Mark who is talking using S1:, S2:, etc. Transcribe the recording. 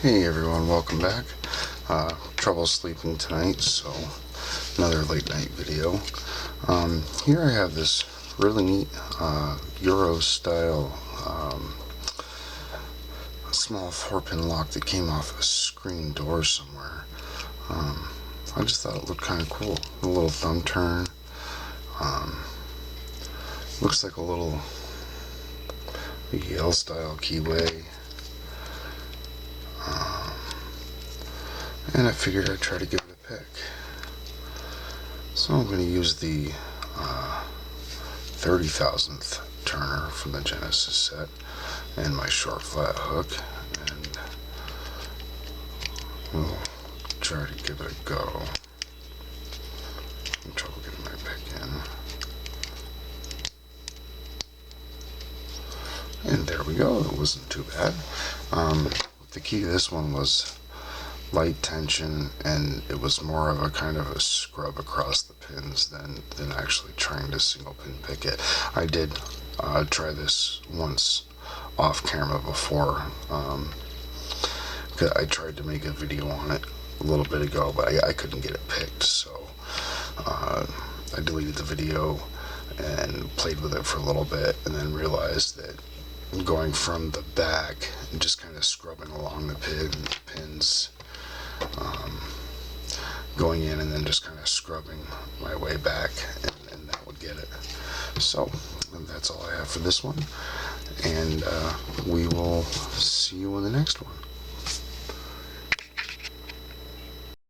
S1: Hey everyone, welcome back. Trouble sleeping tonight, so another late night video. Here I have this really neat Euro style small 4-pin lock that came off a screen door somewhere. I just thought it looked kind of cool. A little thumb turn. Looks like a little Yale style keyway. And I figured I'd try to give it a pick. So I'm going to use the 30,000th turner from the Genesis set and my short flat hook, and we'll try to give it a go. I'm trouble getting my pick in. And there we go. It wasn't too bad. The key to this one was light tension, and it was more of a kind of a scrub across the pins than actually trying to single pin pick it. I did try this once off camera before. I tried to make a video on it a little bit ago, but I couldn't get it picked, so I deleted the video and played with it for a little bit, and then realized that going from the back and just kind of scrubbing along the pins, going in and then just kind of scrubbing my way back, and that would get it. So that's all I have for this one, and we will see you in the next one.